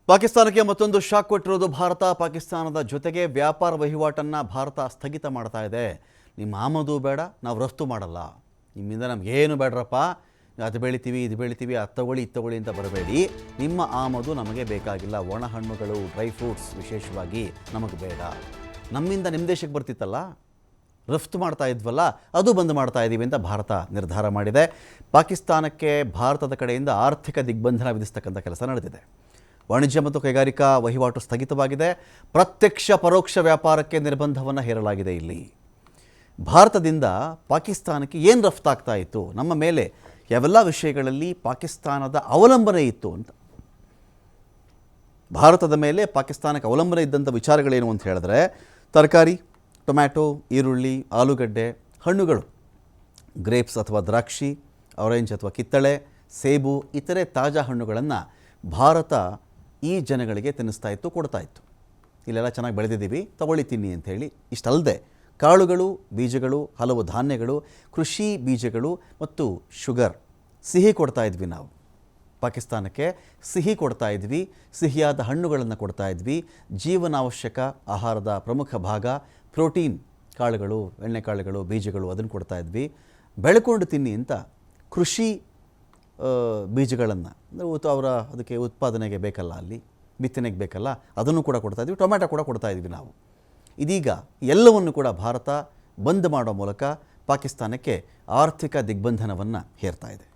ಪಾಕಿಸ್ತಾನಕ್ಕೆ ಮತ್ತೊಂದು ಶಾಕ್ ಕೊಟ್ಟಿರೋದು ಭಾರತ. ಪಾಕಿಸ್ತಾನದ ಜೊತೆಗೆ ವ್ಯಾಪಾರ ವಹಿವಾಟನ್ನು ಭಾರತ ಸ್ಥಗಿತ ಮಾಡ್ತಾ ಇದೆ. ನಿಮ್ಮ ಆಮದು ಬೇಡ, ನಾವು ರಫ್ತು ಮಾಡಲ್ಲ, ನಿಮ್ಮಿಂದ ನಮಗೇನು ಬೇಡ್ರಪ್ಪ, ಅದು ಬೆಳಿತೀವಿ ಇದು ಬೆಳಿತೀವಿ, ಅದು ತಗೊಳ್ಳಿ ಇದು ತಗೊಳ್ಳಿ ಅಂತ ಬರಬೇಡಿ, ನಿಮ್ಮ ಆಮದು ನಮಗೆ ಬೇಕಾಗಿಲ್ಲ, ಒಣ ಹಣ್ಣುಗಳು ಡ್ರೈ ಫ್ರೂಟ್ಸ್ ವಿಶೇಷವಾಗಿ ನಮಗೆ ಬೇಡ. ನಮ್ಮಿಂದ ನಿಮ್ಮ ದೇಶಕ್ಕೆ ಬರ್ತಿತ್ತಲ್ಲ, ರಫ್ತು ಮಾಡ್ತಾ ಇದ್ವಲ್ಲ, ಅದು ಬಂದ್ ಮಾಡ್ತಾ ಇದ್ದೀವಿ ಅಂತ ಭಾರತ ನಿರ್ಧಾರ ಮಾಡಿದೆ. ಪಾಕಿಸ್ತಾನಕ್ಕೆ ಭಾರತದ ಕಡೆಯಿಂದ ಆರ್ಥಿಕ ದಿಗ್ಬಂಧನ ವಿಧಿಸ್ತಕ್ಕಂಥ ಕೆಲಸ ನಡೆದಿದೆ. ವಾಣಿಜ್ಯ ಮತ್ತು ಕೈಗಾರಿಕಾ ವಹಿವಾಟು ಸ್ಥಗಿತವಾಗಿದೆ. ಪ್ರತ್ಯಕ್ಷ ಪರೋಕ್ಷ ವ್ಯಾಪಾರಕ್ಕೆ ನಿರ್ಬಂಧವನ್ನು ಹೇರಲಾಗಿದೆ. ಇಲ್ಲಿ ಭಾರತದಿಂದ ಪಾಕಿಸ್ತಾನಕ್ಕೆ ಏನು ರಫ್ತಾಗ್ತಾ ಇತ್ತು, ನಮ್ಮ ಮೇಲೆ ಯಾವೆಲ್ಲ ವಿಷಯಗಳಲ್ಲಿ ಪಾಕಿಸ್ತಾನದ ಅವಲಂಬನೆ ಇತ್ತು ಅಂತ, ಭಾರತದ ಮೇಲೆ ಪಾಕಿಸ್ತಾನಕ್ಕೆ ಅವಲಂಬನೆ ಇದ್ದಂಥ ವಿಚಾರಗಳೇನು ಅಂತ ಹೇಳಿದ್ರೆ, ತರಕಾರಿ, ಟೊಮ್ಯಾಟೊ, ಈರುಳ್ಳಿ, ಆಲೂಗಡ್ಡೆ, ಹಣ್ಣುಗಳು, ಗ್ರೇಪ್ಸ್ ಅಥವಾ ದ್ರಾಕ್ಷಿ, ಆರೆಂಜ್ ಅಥವಾ ಕಿತ್ತಳೆ, ಸೇಬು, ಇತರೆ ತಾಜಾ ಹಣ್ಣುಗಳನ್ನು ಭಾರತ ಈ ಜನಗಳಿಗೆ ತಿನ್ನಿಸ್ತಾ ಇತ್ತು, ಕೊಡ್ತಾ ಇತ್ತು. ಇಲ್ಲೆಲ್ಲ ಚೆನ್ನಾಗಿ ಬೆಳೆದಿದ್ದೀವಿ, ತಗೊಳ್ಳಿ ತಿನ್ನಿ ಅಂಥೇಳಿ. ಇಷ್ಟಲ್ಲದೆ ಕಾಳುಗಳು, ಬೀಜಗಳು, ಹಲವು ಧಾನ್ಯಗಳು, ಕೃಷಿ ಬೀಜಗಳು ಮತ್ತು ಶುಗರ್, ಸಿಹಿ ಕೊಡ್ತಾ ಇದ್ವಿ ನಾವು ಪಾಕಿಸ್ತಾನಕ್ಕೆ. ಸಿಹಿ ಕೊಡ್ತಾ ಇದ್ವಿ, ಸಿಹಿಯಾದ ಹಣ್ಣುಗಳನ್ನು ಕೊಡ್ತಾ ಇದ್ವಿ. ಜೀವನಾವಶ್ಯಕ ಆಹಾರದ ಪ್ರಮುಖ ಭಾಗ ಪ್ರೋಟೀನ್, ಕಾಳುಗಳು, ಎಣ್ಣೆಕಾಳುಗಳು, ಬೀಜಗಳು, ಅದನ್ನು ಕೊಡ್ತಾ ಇದ್ವಿ. ಬೆಳ್ಕೊಂಡು ತಿನ್ನಿ ಅಂತ ಕೃಷಿ ಬೀಜಗಳನ್ನು, ಅವರ ಅದಕ್ಕೆ ಉತ್ಪಾದನೆಗೆ ಬೇಕಲ್ಲ, ಅಲ್ಲಿ ಬಿತ್ತನೆಗೆ ಬೇಕಲ್ಲ, ಅದನ್ನು ಕೂಡ ಕೊಡ್ತಾ ಇದ್ವಿ. ಟೊಮ್ಯಾಟೊ ಕೂಡ ಕೊಡ್ತಾ ಇದ್ವಿ ನಾವು. ಇದೀಗ ಎಲ್ಲವನ್ನು ಕೂಡ ಭಾರತ ಬಂದ್ ಮಾಡೋ ಮೂಲಕ ಪಾಕಿಸ್ತಾನಕ್ಕೆ ಆರ್ಥಿಕ ದಿಗ್ಬಂಧನವನ್ನು ಹೇರ್ತಾ ಇದೆ.